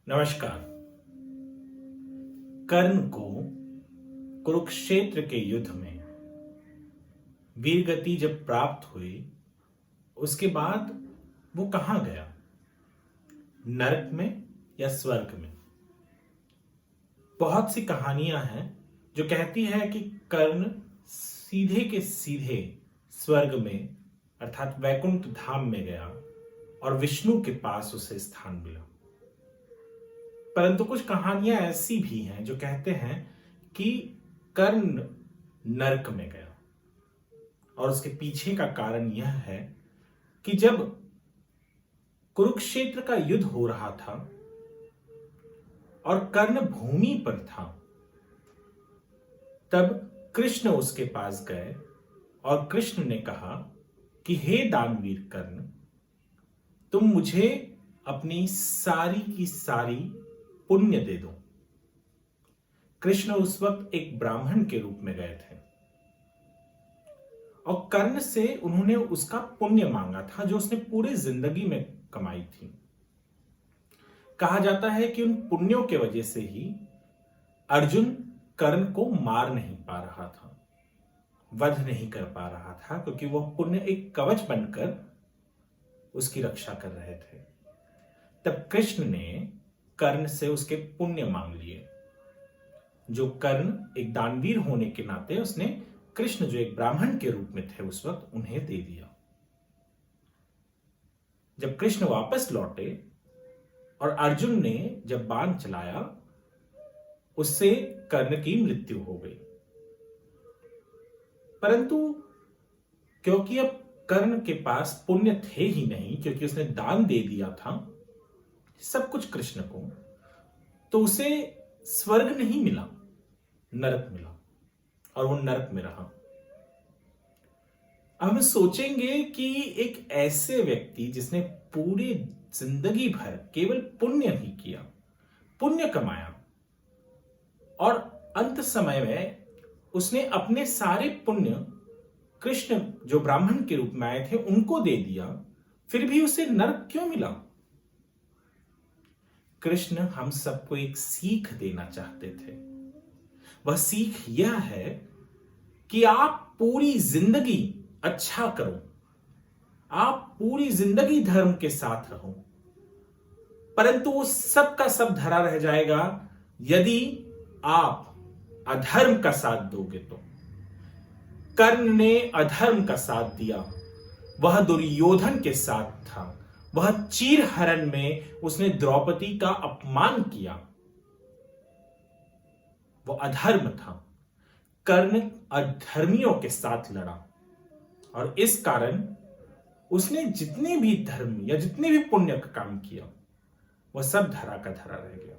नमस्कार। कर्ण को कुरुक्षेत्र के युद्ध में वीरगति जब प्राप्त हुई, उसके बाद वो कहां गया? नरक में या स्वर्ग में? बहुत सी कहानियां हैं जो कहती है कि कर्ण सीधे के सीधे स्वर्ग में अर्थात वैकुंठ धाम में गया और विष्णु के पास उसे स्थान मिला। परंतु कुछ कहानियां ऐसी भी हैं जो कहते हैं कि कर्ण नरक में गया, और उसके पीछे का कारण यह है कि जब कुरुक्षेत्र का युद्ध हो रहा था और कर्ण भूमि पर था, तब कृष्ण उसके पास गए और कृष्ण ने कहा कि हे दानवीर कर्ण, तुम मुझे अपनी सारी की सारी पुण्य दे दो। कृष्ण उस वक्त एक ब्राह्मण के रूप में गए थे और कर्ण से उन्होंने उसका पुण्य मांगा था जो उसने पूरी जिंदगी में कमाई थी। कहा जाता है कि उन पुण्यों के वजह से ही अर्जुन कर्ण को मार नहीं पा रहा था, वध नहीं कर पा रहा था, क्योंकि वह पुण्य एक कवच बनकर उसकी रक्षा कर रहे थे। तब कृष्ण ने कर्ण से उसके पुण्य मांग लिए, जो कर्ण एक दानवीर होने के नाते उसने कृष्ण जो एक ब्राह्मण के रूप में थे उस वक्त उन्हें दे दिया। जब कृष्ण वापस लौटे और अर्जुन ने जब बाण चलाया, उससे कर्ण की मृत्यु हो गई। परंतु क्योंकि अब कर्ण के पास पुण्य थे ही नहीं, क्योंकि उसने दान दे दिया था सब कुछ कृष्ण को, तो उसे स्वर्ग नहीं मिला, नरक मिला, और वो नरक में रहा। अब हम सोचेंगे कि एक ऐसे व्यक्ति जिसने पूरी जिंदगी भर केवल पुण्य ही किया, पुण्य कमाया, और अंत समय में उसने अपने सारे पुण्य कृष्ण जो ब्राह्मण के रूप में आए थे उनको दे दिया, फिर भी उसे नरक क्यों मिला? कृष्ण हम सबको एक सीख देना चाहते थे। वह सीख यह है कि आप पूरी जिंदगी अच्छा करो, आप पूरी जिंदगी धर्म के साथ रहो, परंतु वो सब का सब धरा रह जाएगा यदि आप अधर्म का साथ दोगे तो। कर्ण ने अधर्म का साथ दिया, वह दुर्योधन के साथ था, वह चीरहरण में उसने द्रौपदी का अपमान किया, वो अधर्म था। कर्ण अधर्मियों के साथ लड़ा और इस कारण उसने जितने भी धर्म या जितने भी पुण्य का काम किया वह सब धरा का धरा रह गया।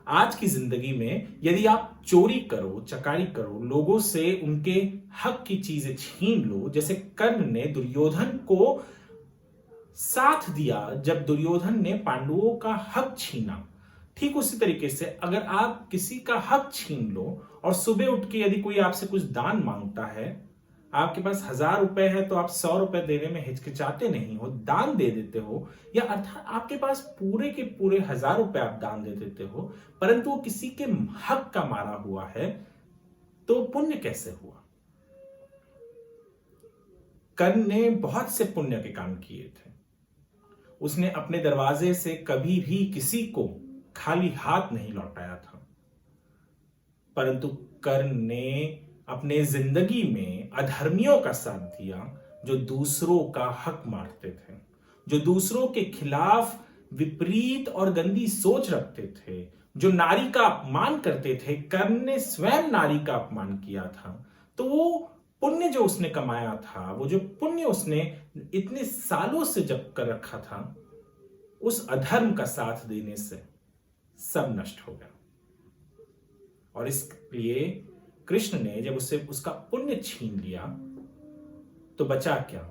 आज की जिंदगी में यदि आप चोरी करो, चकारी करो, लोगों से उनके हक की चीजें छीन लो, जैसे कर्ण ने दुर्योधन को साथ दिया जब दुर्योधन ने पांडवों का हक छीना, ठीक उसी तरीके से अगर आप किसी का हक छीन लो और सुबह उठ के यदि कोई आपसे कुछ दान मांगता है, आपके पास 1000 रुपए है तो आप 100 रुपए देने में हिचकिचाते नहीं हो, दान दे देते हो, या अर्थात आपके पास पूरे के पूरे 1000 रुपए आप दान दे देते हो, परंतु वो किसी के हक का मारा हुआ है, तो पुण्य कैसे हुआ? कर्ण ने बहुत से पुण्य के काम किए थे। उसने अपने दरवाजे से कभी भी किसी को खाली हाथ नहीं लौटाया था, परंतु कर्ण ने अपने जिंदगी में अधर्मियों का साथ दिया जो दूसरों का हक मारते थे, जो दूसरों के खिलाफ विपरीत और गंदी सोच रखते थे, जो नारी का अपमान करते थे। कर्ण ने स्वयं नारी का अपमान किया था, तो वो पुण्य जो उसने कमाया था, वो जो पुण्य उसने इतने सालों से जप कर रखा था, उस अधर्म का साथ देने से सब नष्ट हो गया। और इसलिए कृष्ण ने जब उससे उसका पुण्य छीन लिया तो बचा क्या?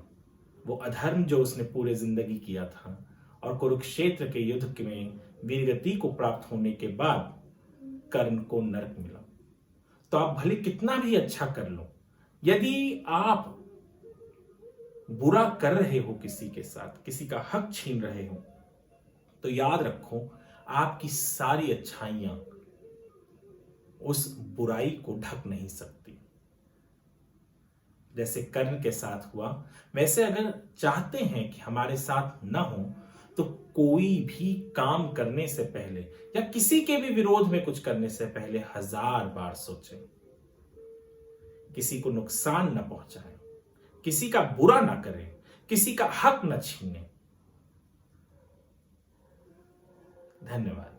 वो अधर्म जो उसने पूरे जिंदगी किया था, और कुरुक्षेत्र के युद्ध में वीरगति को प्राप्त होने के बाद कर्ण को नरक मिला। तो आप भले कितना भी अच्छा कर लो, यदि आप बुरा कर रहे हो किसी के साथ, किसी का हक छीन रहे हो, तो याद रखो आपकी सारी अच्छाइयां उस बुराई को ढक नहीं सकती। जैसे कर्ण के साथ हुआ, वैसे अगर चाहते हैं कि हमारे साथ न हो तो कोई भी काम करने से पहले या किसी के भी विरोध में कुछ करने से पहले 1000 बार सोचें। किसी को नुकसान न पहुंचाएं, किसी का बुरा ना करें, किसी का हक न छीनें। धन्यवाद।